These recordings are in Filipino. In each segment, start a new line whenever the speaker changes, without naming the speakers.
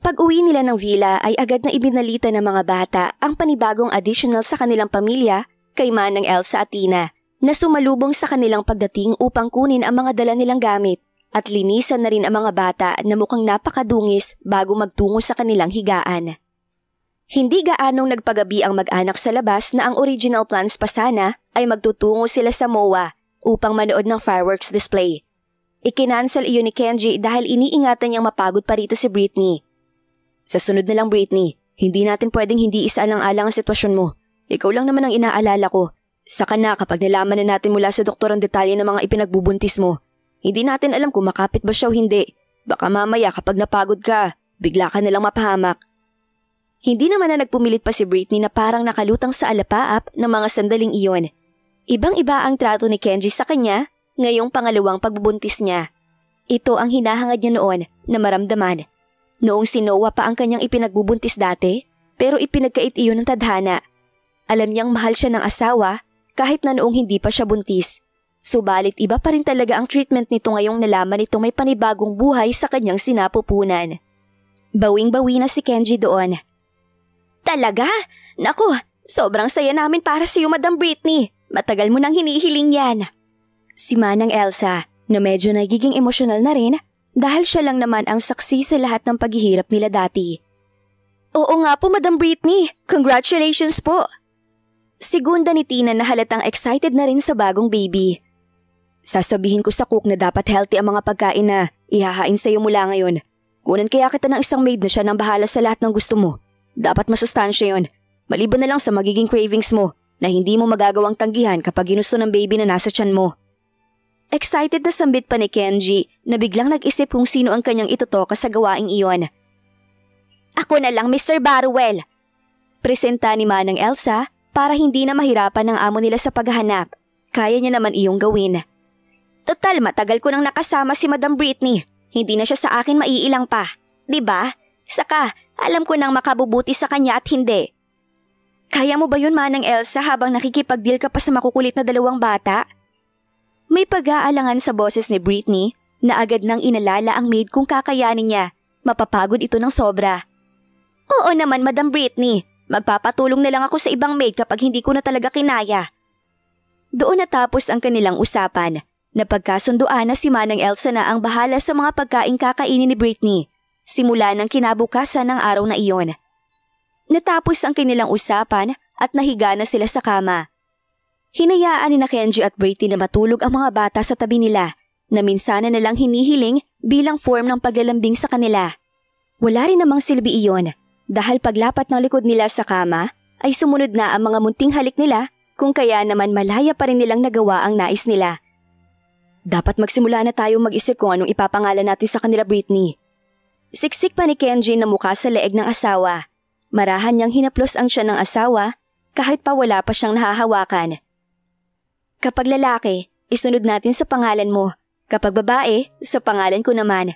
Pag-uwi nila ng villa ay agad na ibinalita ng mga bata ang panibagong additional sa kanilang pamilya kay Manang Elsa at Tina na sumalubong sa kanilang pagdating upang kunin ang mga dala nilang gamit at linisan na rin ang mga bata na mukhang napakadungis bago magtungo sa kanilang higaan. Hindi gaanong nagpagabi ang mag-anak sa labas na ang original plans pa sana ay magtutungo sila sa MOA upang manood ng fireworks display. Ikinansel iyon ni Kenji dahil iniingatan niyang mapagod pa rito si Britney. Sa sunod na lang, Britney, hindi natin pwedeng hindi isaalang-alang ang sitwasyon mo. Ikaw lang naman ang inaalala ko. Saka na kapag nalaman na natin mula sa doktor ang detalye ng mga ipinagbubuntis mo. Hindi natin alam kung makapit ba siya o hindi. Baka mamaya kapag napagod ka, bigla ka nalang mapahamak. Hindi naman na nagpumilit pa si Britney na parang nakalutang sa alapaap ng mga sandaling iyon. Ibang-iba ang trato ni Kenji sa kanya ngayong pangalawang pagbubuntis niya. Ito ang hinahangad niya noon na maramdaman. Noong si Noah pa ang kanyang ipinagbubuntis dati, pero ipinagkait iyon ng tadhana. Alam niyang mahal siya ng asawa kahit na noong hindi pa siya buntis. Subalit iba pa rin talaga ang treatment nito ngayong nalaman nitong may panibagong buhay sa kanyang sinapupunan. Bawing-bawi na si Kenji doon. Talaga? Naku, sobrang saya namin para sa iyo, Madam Britney. Matagal mo nang hinihiling yan. Si Manang Elsa, na medyo nagiging emosyonal na rin dahil siya lang naman ang saksi sa lahat ng paghihirap nila dati. Oo nga po, Madam Britney. Congratulations po. Segunda ni Tina na halatang excited na rin sa bagong baby. Sasabihin ko sa cook na dapat healthy ang mga pagkain na ihahain sa iyo mula ngayon. Kunan kaya kita ng isang maid na siya nang bahala sa lahat ng gusto mo. Dapat masustansya yon. Maliban na lang sa magiging cravings mo na hindi mo magagawang tanggihan kapag ginusto ng baby na nasa tiyan mo. Excited na sambit pa ni Kenji na biglang nag-isip kung sino ang kanyang itutoka sa gawaing iyon. Ako na lang, Mr. Barwell. Presenta ni Manang Elsa para hindi na mahirapan ng amo nila sa paghahanap. Kaya niya naman iyong gawin. Total, matagal ko nang nakasama si Madam Britney. Hindi na siya sa akin maiilang pa. 'Di ba? Saka, alam ko nang makabubuti sa kanya at hindi. Kaya mo ba yun, Manang Elsa, habang nakikipag-deal ka pa sa makukulit na dalawang bata? May pag-aalangan sa boses ni Britney na agad nang inalala ang maid kung kakayanin niya. Mapapagod ito ng sobra. Oo naman, Madam Britney. Magpapatulong na lang ako sa ibang maid kapag hindi ko na talaga kinaya. Doon natapos ang kanilang usapan. Napagkasunduan na si Manang Elsa na ang bahala sa mga pagkain kakainin ni Britney. Simula ng kinabukasan ng araw na iyon. Natapos ang kanilang usapan at nahiga na sila sa kama. Hinayaan ni Kenji at Britney na matulog ang mga bata sa tabi nila na minsan na lang hinihiling bilang form ng paglalambing sa kanila. Wala rin namang silbi iyon dahil paglapat ng likod nila sa kama ay sumunod na ang mga munting halik nila kung kaya naman malaya pa rin nilang nagawa ang nais nila. Dapat magsimula na tayong mag-isip kung anong ipapangalan natin sa kanila, Britney. Siksik pa ni Kenji na mukha sa leeg ng asawa. Marahan niyang hinaplos ang siya ng asawa kahit pa wala pa siyang nahahawakan. Kapag lalaki, isunod natin sa pangalan mo. Kapag babae, sa pangalan ko naman.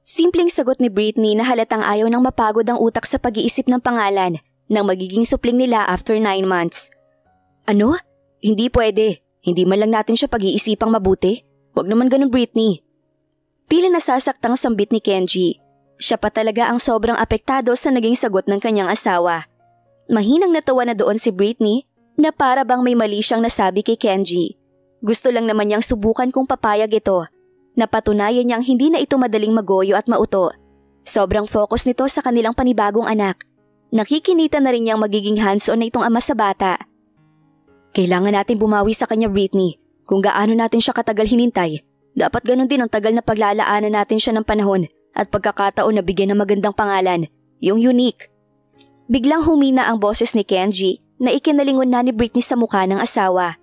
Simpleng sagot ni Britney na halatang ayaw nang mapagod ang utak sa pag-iisip ng pangalan ng magiging supling nila after 9 months. Ano? Hindi pwede. Hindi man lang natin siya pag-iisipang mabuti. Huwag naman ganun, Britney. Tila nasasaktang sambit ni Kenji. Siya pa talaga ang sobrang apektado sa naging sagot ng kanyang asawa. Mahinang natawa na doon si Britney na para bang may mali siyang nasabi kay Kenji. Gusto lang naman niyang subukan kung papayag ito. Napatunayan niyang hindi na ito madaling magoyo at mauto. Sobrang focus nito sa kanilang panibagong anak. Nakikinita na rin niyang magiging hands-on na itong ama sa bata. Kailangan natin bumawi sa kanya, Britney. Kung gaano natin siya katagal hinintay, dapat ganun din ang tagal na paglalaanan natin siya ng panahon at pagkakataon na bigyan ng magandang pangalan, yung unique. Biglang humina ang boses ni Kenji na ikinalingon na ni Britney sa mukha ng asawa.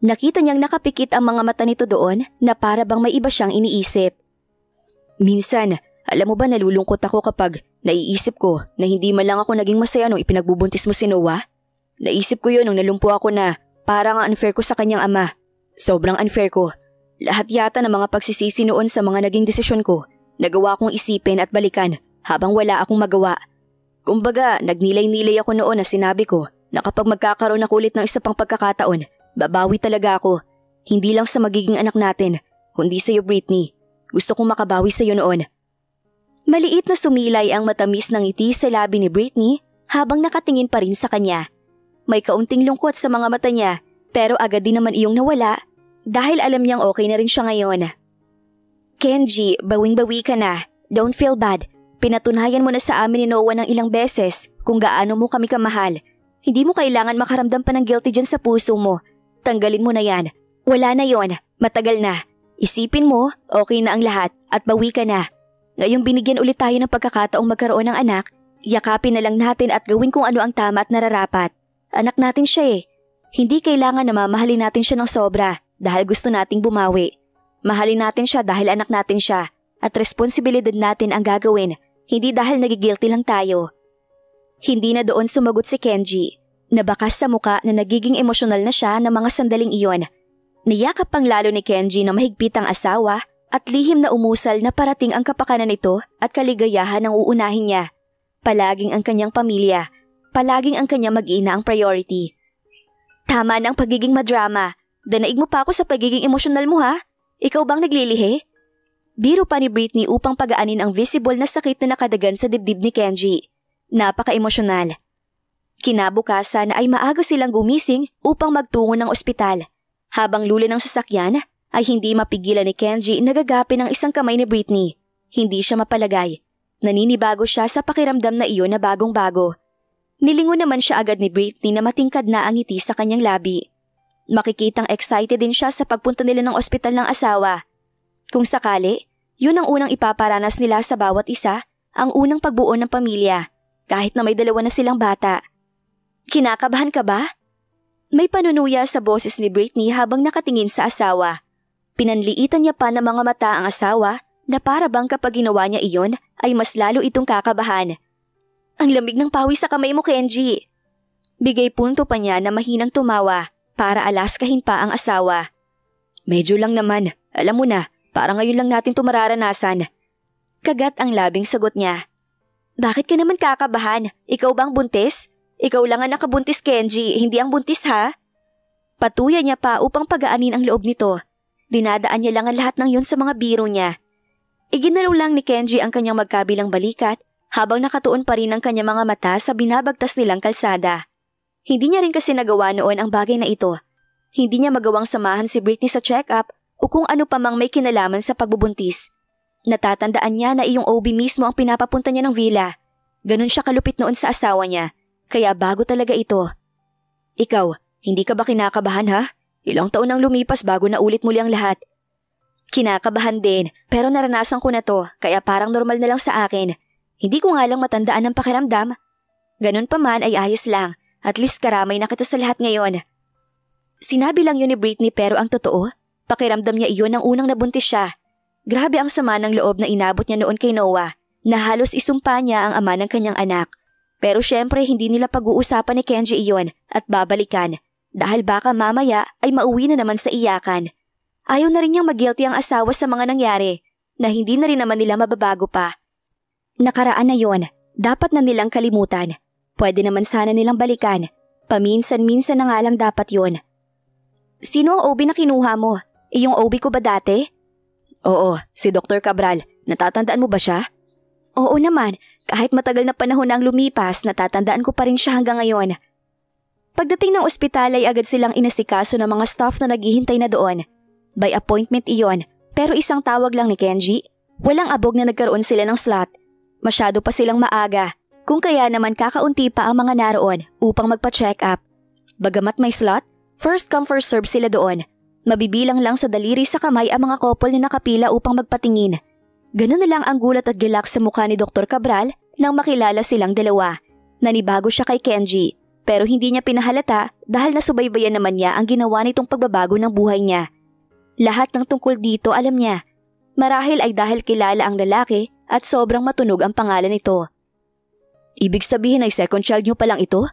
Nakita niyang nakapikit ang mga mata nito doon na para bang may iba siyang iniisip. Minsan, alam mo ba nalulungkot ako kapag naiisip ko na hindi man lang ako naging masaya nung ipinagbubuntis mo si Noah? Naisip ko yun nung nalumpo ako na parang ang unfair ko sa kanyang ama. Sobrang unfair ko. Lahat yata ng mga pagsisisi noon sa mga naging desisyon ko, nagawa kong isipin at balikan habang wala akong magawa. Kumbaga, nagnilay-nilay ako noon na sinabi ko na kapag magkakaroon ako ulit ng isa pang pagkakataon, babawi talaga ako. Hindi lang sa magiging anak natin, kundi sa iyo, Britney. Gusto kong makabawi sa iyo noon. Maliit na sumilay ang matamis ng ngiti sa labi ni Britney habang nakatingin pa rin sa kanya. May kaunting lungkot sa mga mata niya pero agad din naman iyong nawala dahil alam niyang okay na rin siya ngayon. Kenji, bawing-bawi ka na. Don't feel bad. Pinatunayan mo na sa amin ni Noah ng ilang beses kung gaano mo kami kamahal. Hindi mo kailangan makaramdam pa ng guilty dyan sa puso mo. Tanggalin mo na yan. Wala na yon. Matagal na. Isipin mo, okay na ang lahat at bawi ka na. Ngayong binigyan ulit tayo ng pagkakataong magkaroon ng anak, yakapin na lang natin at gawin kung ano ang tama at nararapat. Anak natin siya eh. Hindi kailangan na mamahalin natin siya ng sobra dahil gusto nating bumawi. Mahalin natin siya dahil anak natin siya at responsibilidad natin ang gagawin, hindi dahil nagigilty lang tayo. Hindi na doon sumagot si Kenji. Nabakas sa muka na nagiging emosyonal na siya ng mga sandaling iyon. Niyakap pang lalo ni Kenji na mahigpit ang asawa at lihim na umusal na parating ang kapakanan nito at kaligayahan ang uunahin niya. Palaging ang kanyang pamilya, palaging ang kanyang mag-ina ang priority. Tama na ang pagiging madrama. Danaig mo pa ako sa pagiging emosyonal mo ha? Ikaw bang naglilihi? Biro pa ni Britney upang pagaanin ang visible na sakit na nakadagan sa dibdib ni Kenji. Napaka-emosyonal. Kinabukasan ay maaga silang gumising upang magtungo ng ospital. Habang luli ng sasakyan, ay hindi mapigilan ni Kenji na gagapin ang isang kamay ni Britney. Hindi siya mapalagay. Naninibago siya sa pakiramdam na iyon na bagong-bago. Nilingon naman siya agad ni Britney na matingkad na ang ngiti sa kanyang labi. Makikitang excited din siya sa pagpunta nila ng ospital ng asawa. Kung sakali, yun ang unang ipaparanas nila sa bawat isa, ang unang pagbuo ng pamilya, kahit na may dalawa na silang bata. Kinakabahan ka ba? May panunuya sa boses ni Britney habang nakatingin sa asawa. Pinanliitan niya pa ng mga mata ang asawa na para bang kapag ginawa niya iyon ay mas lalo itong kakabahan. Ang lamig ng pawis sa kamay mo, Kenji. Bigay punto pa niya na mahinang tumawa para alaskahin pa ang asawa. Medyo lang naman, alam mo na, para ngayon lang natin ito mararanasan. Kagat ang labing sagot niya. Bakit ka naman kakabahan? Ikaw bang buntis? Ikaw lang ang nakabuntis, Kenji, hindi ang buntis ha? Patuya niya pa upang pagaanin ang loob nito. Dinadaan niya lang ang lahat ng yun sa mga biro niya. Iginalaw lang ni Kenji ang kanyang magkabilang balikat habang nakatuon pa rin ang kanyang mga mata sa binabagtas nilang kalsada. Hindi niya rin kasi nagawa noon ang bagay na ito. Hindi niya magawang samahan si Britney sa check-up o kung ano pa mang may kinalaman sa pagbubuntis. Natatandaan niya na iyong OB mismo ang pinapapunta niya ng villa. Ganon siya kalupit noon sa asawa niya, kaya bago talaga ito. Ikaw, hindi ka ba kinakabahan ha? Ilang taon nang lumipas bago na ulit muli ang lahat. Kinakabahan din, pero naranasan ko na to, kaya parang normal na lang sa akin. Hindi ko nga lang matandaan ang pakiramdam. Ganon pa man ay ayos lang, at least karamay na kita sa lahat ngayon. Sinabi lang yun ni Britney pero ang totoo, pakiramdam niya iyon nang unang nabuntis siya. Grabe ang sama ng loob na inabot niya noon kay Noah, na halos isumpa niya ang ama ng kanyang anak. Pero syempre hindi nila pag-uusapan ni Kenji iyon at babalikan. Dahil baka mamaya ay mauwi na naman sa iyakan. Ayaw na rin niyang mag-guilty ang asawa sa mga nangyari na hindi na rin naman nila mababago pa. Nakaraan na yon, dapat na nilang kalimutan. Pwede naman sana nilang balikan. Paminsan-minsan na nga lang dapat yon. Sino ang OB na kinuha mo? Iyong OB ko ba dati? Oo, si Dr. Cabral. Natatandaan mo ba siya? Oo naman, kahit matagal na panahon na ang lumipas, natatandaan ko pa rin siya hanggang ngayon. Pagdating ng ospital ay agad silang inasikaso ng mga staff na naghihintay na doon. By appointment iyon, pero isang tawag lang ni Kenji. Walang abog na nagkaroon sila ng slot. Masyado pa silang maaga, kung kaya naman kakaunti pa ang mga naroon upang magpa-check up. Bagamat may slot, first come first serve sila doon. Mabibilang lang sa daliri sa kamay ang mga couple na nakapila upang magpatingin. Ganun na lang ang gulat at gilak sa mukha ni Dr. Cabral nang makilala silang dalawa. Nanibago siya kay Kenji. Pero hindi niya pinahalata dahil nasubaybayan naman niya ang ginawa nitong pagbabago ng buhay niya. Lahat ng tungkol dito alam niya. Marahil ay dahil kilala ang lalaki at sobrang matunog ang pangalan nito. Ibig sabihin ay second child niyo pa lang ito?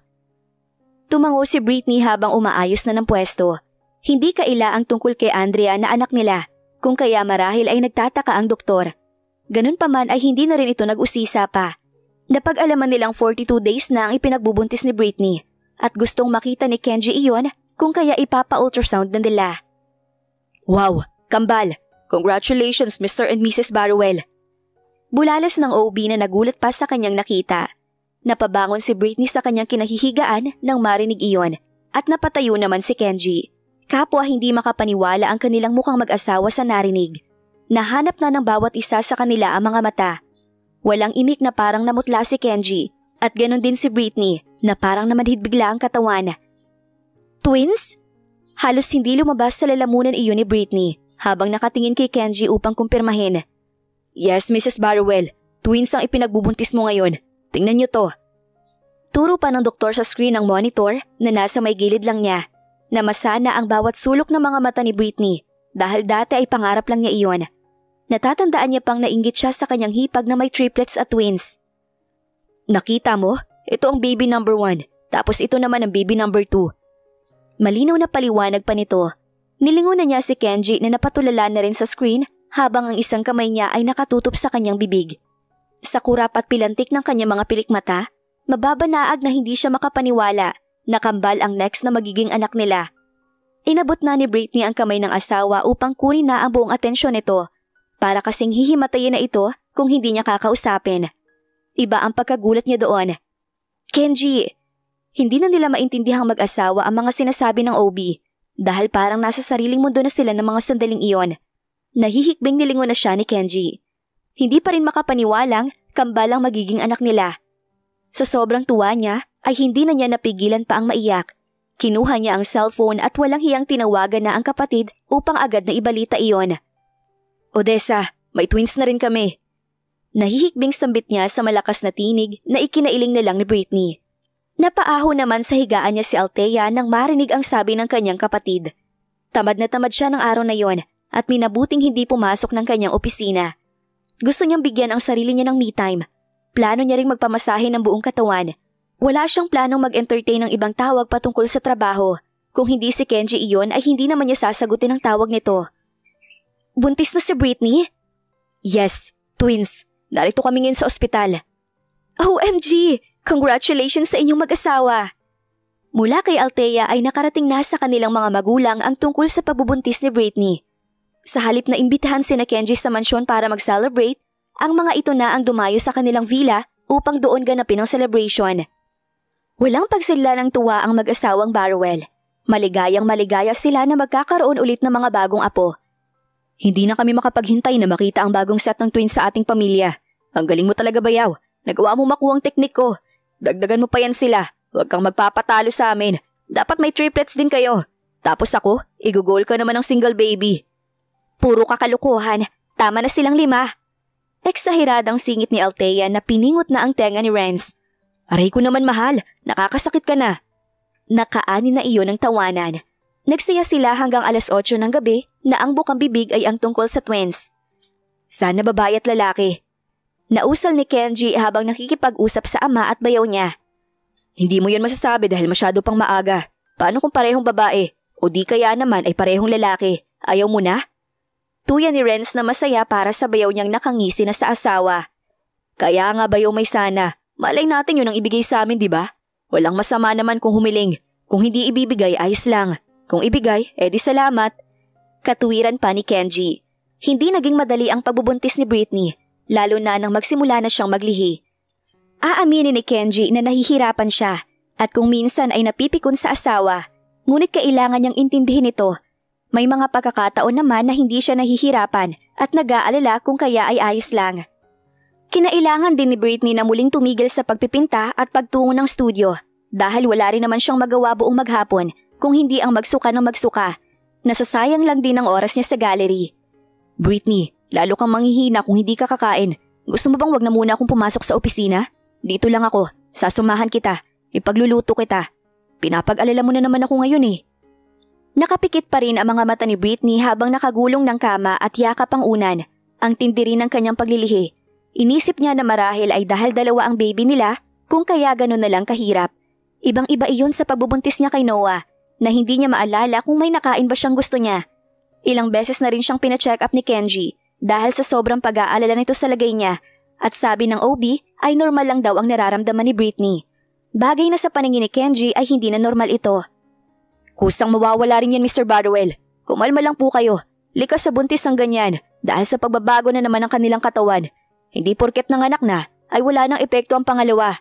Tumango si Britney habang umaayos na ng pwesto. Hindi kaila ang tungkol kay Andrea na anak nila, kung kaya marahil ay nagtataka ang doktor. Ganun pa man ay hindi na rin ito nag-usisa pa. Napag-alaman nilang 42 days na ang ipinagbubuntis ni Britney at gustong makita ni Kenji iyon kung kaya ipapa-ultrasound na nila. Wow! Kambal! Congratulations Mr. and Mrs. Barrowell! Bulalas ng OB na nagulat pa sa kanyang nakita. Napabangon si Britney sa kanyang kinahihigaan nang marinig iyon at napatayo naman si Kenji. Kapwa hindi makapaniwala ang kanilang mukhang mag-asawa sa narinig. Nahanap na ng bawat isa sa kanila ang mga mata. Walang imik na parang namutla si Kenji at ganon din si Britney na parang namanhid bigla ang katawan. Twins? Halos hindi lumabas sa lalamunan iyon ni Britney habang nakatingin kay Kenji upang kumpirmahin. Yes, Mrs. Barrowell. Twins ang ipinagbubuntis mo ngayon. Tingnan niyo to. Turo pa ng doktor sa screen ng monitor na nasa may gilid lang niya. Namasana ang bawat sulok ng mga mata ni Britney dahil dati ay pangarap lang niya iyon. Natatandaan niya pang nainggit siya sa kanyang hipag na may triplets at twins. Nakita mo? Ito ang baby number 1, tapos ito naman ang baby number 2. Malinaw na paliwanag pa nito. Nilingon na niya si Kenji na napatulala na rin sa screen habang ang isang kamay niya ay nakatutup sa kanyang bibig. Sa kurap at pilantik ng kanyang mga pilikmata, mababanaag na hindi siya makapaniwala na kambal ang next na magiging anak nila. Inabot na ni Britney ang kamay ng asawa upang kunin na ang buong atensyon nito para kasing hihimatayin na ito kung hindi niya kakausapin. Iba ang pagkagulat niya doon. Kenji! Hindi na nila maintindihang mag-asawa ang mga sinasabi ng OB dahil parang nasa sariling mundo na sila ng mga sandaling iyon. Nahihikbing nilingon na siya ni Kenji. Hindi pa rin makapaniwalang kambal ang magiging anak nila. Sa sobrang tuwa niya ay hindi na niya napigilan pa ang maiyak. Kinuha niya ang cellphone at walang hiyang tinawagan na ang kapatid upang agad na ibalita iyon. Odessa, may twins na rin kami. Nahihikbing sambit niya sa malakas na tinig na ikinailing na lang ni Britney. Napaaho naman sa higaan niya si Althea nang marinig ang sabi ng kanyang kapatid. Tamad na tamad siya ng araw na yon at minabuting hindi pumasok ng kanyang opisina. Gusto niyang bigyan ang sarili niya ng me time. Plano niya ring magpamasahe ng buong katawan. Wala siyang planong mag-entertain ng ibang tawag patungkol sa trabaho. Kung hindi si Kenji iyon ay hindi naman niya sasagutin ang tawag nito. Buntis na si Britney? Yes, twins. Narito kami ngayon sa ospital. OMG! Congratulations sa inyong mag-asawa! Mula kay Althea ay nakarating na sa kanilang mga magulang ang tungkol sa pagbubuntis ni Britney. Sa halip na imbitahan sina Kenji sa mansyon para mag-celebrate, ang mga ito na ang dumayo sa kanilang villa upang doon ganapin ang celebration. Walang pagsidla ng tuwa ang mag-asawang Barrowell. Maligayang maligaya sila na magkakaroon ulit ng mga bagong apo. Hindi na kami makapaghintay na makita ang bagong set ng twins sa ating pamilya. Ang galing mo talaga, Bayaw. Nagawa mo makuha ang teknik ko. Dagdagan mo pa yan sila. Huwag kang magpapatalo sa amin. Dapat may triplets din kayo. Tapos ako, igugol ka naman ng single baby. Puro kakalukuhan. Tama na silang 5. Eksahiradang singit ni Althea na piningot na ang tenga ni Renz. Aray ko naman mahal, nakakasakit ka na. Nakaani na iyon ng tawanan. Nagsaya sila hanggang 8:00 ng gabi na ang bukang bibig ay ang tungkol sa twins. Sana babae at lalaki. Nausal ni Kenji habang nakikipag-usap sa ama at bayaw niya. Hindi mo yun masasabi dahil masyado pang maaga. Paano kung parehong babae? O di kaya naman ay parehong lalaki? Ayaw mo na? Tuya ni Renz na masaya para sa bayaw niyang nakangisi na sa asawa. Kaya nga bayaw may sana. Malay natin yun ang ibigay sa amin, di ba? Walang masama naman kung humiling. Kung hindi ibibigay, ayos lang. Kung ibigay, edi salamat. Katuwiran pa ni Kenji. Hindi naging madali ang pagbubuntis ni Britney. Lalo na nang magsimula na siyang maglihi. Aaminin ni Kenji na nahihirapan siya at kung minsan ay napipikon sa asawa, ngunit kailangan niyang intindihin ito. May mga pagkakataon naman na hindi siya nahihirapan at nag-aalala kung kaya ay ayos lang. Kinailangan din ni Britney na muling tumigil sa pagpipinta at pagtungo ng studio dahil wala rin naman siyang magawa buong maghapon kung hindi ang magsuka ng magsuka. Nasasayang lang din ang oras niya sa gallery. Britney, lalo kang manghihina kung hindi ka kakain. Gusto mo bang wag na muna akong pumasok sa opisina? Dito lang ako. Sasumahan kita. Ipagluluto kita. Pinapag-alala mo na naman ako ngayon eh. Nakapikit pa rin ang mga mata ni Britney habang nakagulong ng kama at yakap ang unan. Ang tindi rin ng kanyang paglilihi. Inisip niya na marahil ay dahil dalawa ang baby nila kung kaya ganun na lang kahirap. Ibang-iba iyon sa pagbubuntis niya kay Noah na hindi niya maalala kung may nakain ba siyang gusto niya. Ilang beses na rin siyang pina-check up ni Kenji dahil sa sobrang pag-aalala nito sa lagay niya at sabi ng OB ay normal lang daw ang nararamdaman ni Britney. Bagay na sa paningin ni Kenji ay hindi na normal ito. Kusang mawawala rin yan, Mr. Barrowell. Kumalma lang po kayo. Likas sa buntis ang ganyan dahil sa pagbabago na naman ng kanilang katawan. Hindi porket nanganak na ay wala nang epekto ang pangalawa.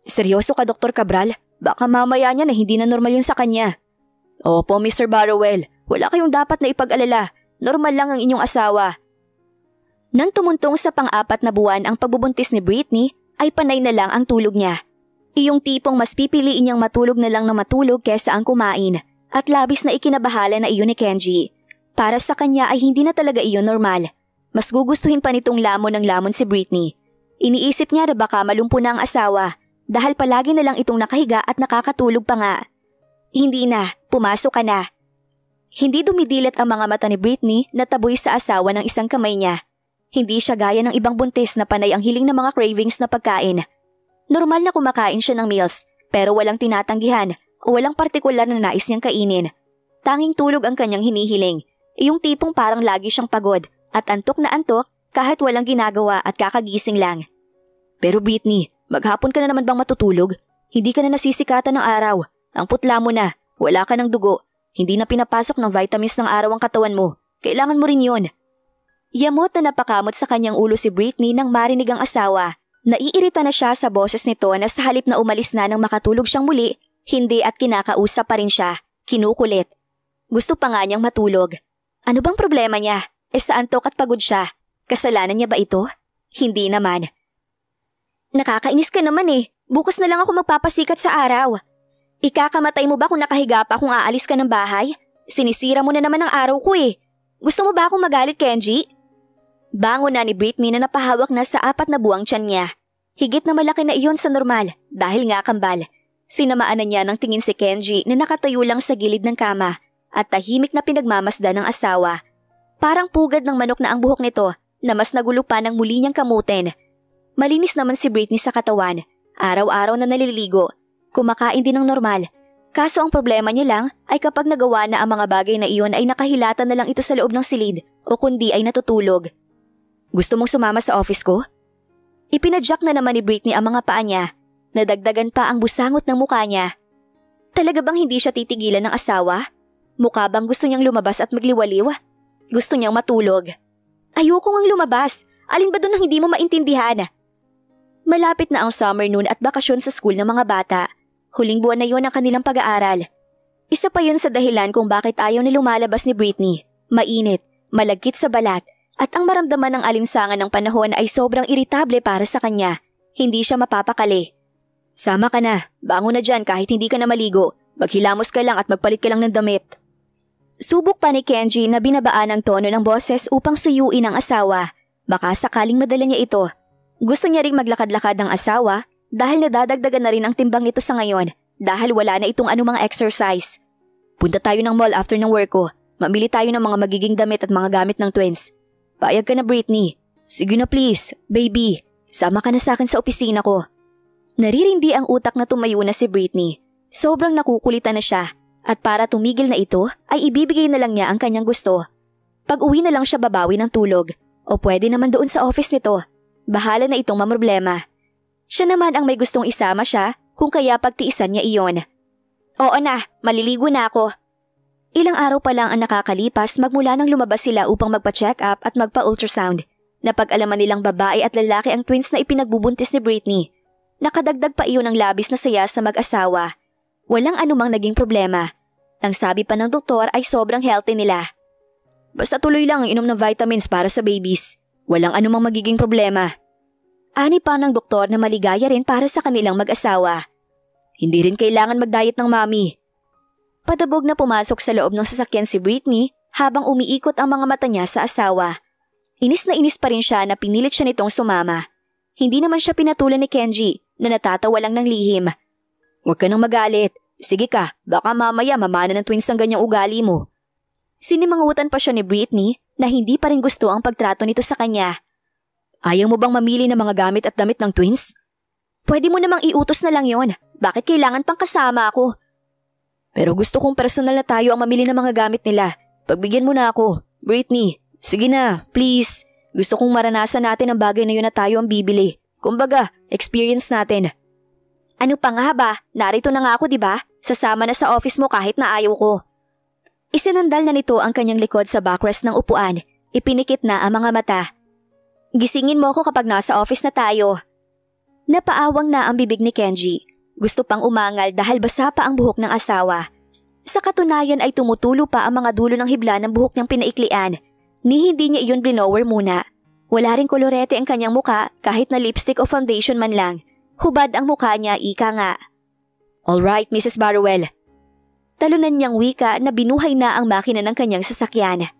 Seryoso ka, Dr. Cabral? Baka mamaya niya na hindi na normal yun sa kanya. Opo, Mr. Barrowell. Wala kayong dapat na ipag-alala. Normal lang ang inyong asawa. Nang tumuntong sa pang-4 na buwan ang pagbubuntis ni Britney, ay panay na lang ang tulog niya. Iyong tipong mas pipiliin niyang matulog na lang na matulog kesa ang kumain, at labis na ikinabahala na iyon ni Kenji. Para sa kanya ay hindi na talaga iyon normal. Mas gugustuhin pa nitong lamon ng lamon si Britney. Iniisip niya na baka malumpo na ang asawa dahil palagi na lang itong nakahiga at nakakatulog pa nga. Hindi na, pumasok ka na. Hindi dumidilat ang mga mata ni Britney na taboy sa asawa ng isang kamay niya. Hindi siya gaya ng ibang buntis na panay ang hiling ng mga cravings na pagkain. Normal na kumakain siya ng meals pero walang tinatanggihan o walang partikular na nais niyang kainin. Tanging tulog ang kanyang hinihiling. Yung tipong parang lagi siyang pagod at antok na antok kahit walang ginagawa at kakagising lang. Pero Britney, maghapon ka na naman bang matutulog? Hindi ka na nasisikatan ng araw. Ang putla mo na, wala ka ng dugo. Hindi na pinapasok ng vitamins ng araw ang katawan mo. Kailangan mo rin yun. Yamot na napakamot sa kanyang ulo si Britney nang marinig ang asawa. Naiirita na siya sa boses nito na sa halip na umalis na nang makatulog siyang muli, hindi at kinakausap pa rin siya. Kinukulit. Gusto pa nga niyang matulog. Ano bang problema niya? Sa antok at pagod siya. Kasalanan niya ba ito? Hindi naman. Nakakainis ka naman eh. Bukas na lang ako magpapasikat sa araw. Ikakamatay mo ba kung nakahiga pa kung aalis ka ng bahay? Sinisira mo na naman ang araw ko eh. Gusto mo ba akong magalit, Kenji? Bangon na ni Britney na napahawak na sa 4 na buwang tiyan niya. Higit na malaki na iyon sa normal dahil nga kambal. Sinamaan na niya ng tingin si Kenji na nakatayo lang sa gilid ng kama at tahimik na pinagmamasdan ng asawa. Parang pugad ng manok na ang buhok nito na mas nagulo pa ng muli niyang kamutin. Malinis naman si Britney sa katawan. Araw-araw na naliligo. Kumakain din ng normal. Kaso ang problema niya lang ay kapag nagawa na ang mga bagay na iyon ay nakahilata na lang ito sa loob ng silid o kundi ay natutulog. Gusto mong sumama sa office ko? Ipinadyak na naman ni Britney ang mga paa niya. Nadagdagan pa ang busangot ng mukha niya. Talaga bang hindi siya titigilan ng asawa? Mukha bang gusto niyang lumabas at magliwaliw? Gusto niyang matulog. Ayoko ngang lumabas. Alin ba doon ang hindi mo maintindihan? Malapit na ang summer noon at bakasyon sa school ng mga bata. Huling buwan na yon ang kanilang pag-aaral. Isa pa yun sa dahilan kung bakit ayaw na lumalabas ni Britney. Mainit, malagkit sa balat, at ang maramdaman ng alinsangan ng panahon ay sobrang iritable para sa kanya. Hindi siya mapapakali. Sama ka na, bangon na dyan kahit hindi ka na maligo. Maghilamos ka lang at magpalit ka lang ng damit. Subok pa ni Kenji na binabaan ang tono ng boses upang suyuin ang asawa. Baka sakaling madala niya ito. Gusto niya ring maglakad-lakad ng asawa dahil nadadagdagan na rin ang timbang nito sa ngayon dahil wala na itong anumang exercise. Punta tayo ng mall after ng work ko. Mamili tayo ng mga magiging damit at mga gamit ng twins. Payag ka na, Britney. Sige na please, baby. Sama ka na sa akin sa opisina ko. Naririndi ang utak na tumayo na si Britney. Sobrang nakukulitan na siya at para tumigil na ito ay ibibigay na lang niya ang kanyang gusto. Pag-uwi na lang siya babawi ng tulog o pwede naman doon sa office nito. Bahala na itong mamroblema. Siya naman ang may gustong isama siya kung kaya pagtiisan niya iyon. Oo na, maliligo na ako. Ilang araw pa lang ang nakakalipas magmula nang lumabas sila upang magpa-check up at magpa-ultrasound. Napag-alaman nilang babae at lalaki ang twins na ipinagbubuntis ni Britney. Nakadagdag pa iyon ng labis na saya sa mag-asawa. Walang anumang naging problema. Ang sabi pa ng doktor ay sobrang healthy nila. Basta tuloy lang ang inom ng vitamins para sa babies. Walang anumang magiging problema. Ani pa ng doktor na maligaya rin para sa kanilang mag-asawa. Hindi rin kailangan mag-diet ng mami. Padabog na pumasok sa loob ng sasakyan si Britney habang umiikot ang mga mata niya sa asawa. Inis na inis pa rin siya na pinilit siya nitong sumama. Hindi naman siya pinatulan ni Kenji na natatawa lang ng lihim. Huwag ka nang magalit. Sige ka, baka mamaya mamana ng twins ang ganyang ugali mo. Sinimangutan pa siya ni Britney na hindi pa rin gusto ang pagtrato nito sa kanya. Ayaw mo bang mamili ng mga gamit at damit ng twins? Pwede mo namang iutos na lang yon. Bakit kailangan pang kasama ako? Pero gusto kong personal na tayo ang mamili ng mga gamit nila. Pagbigyan mo na ako, Britney. Sige na, please. Gusto kong maranasan natin ang bagay na yun na tayo ang bibili. Kumbaga, experience natin. Ano pa nga ba? Narito na nga ako, diba? Sasama na sa office mo kahit na ayaw ko. Isinandal na nito ang kanyang likod sa backrest ng upuan. Ipinikit na ang mga mata. Gisingin mo ako kapag nasa office na tayo. Napaawang na ang bibig ni Kenji. Gusto pang umangal dahil basa pa ang buhok ng asawa. Sa katunayan ay tumutulo pa ang mga dulo ng hibla ng buhok niyang pinaiklian. Ni hindi niya iyon blower muna. Wala ring kolorete ang kanyang muka kahit na lipstick o foundation man lang. Hubad ang muka niya, ika nga. Alright, Mrs. Barwell. Talunan niyang wika na binuhay na ang makina ng kanyang sasakyan.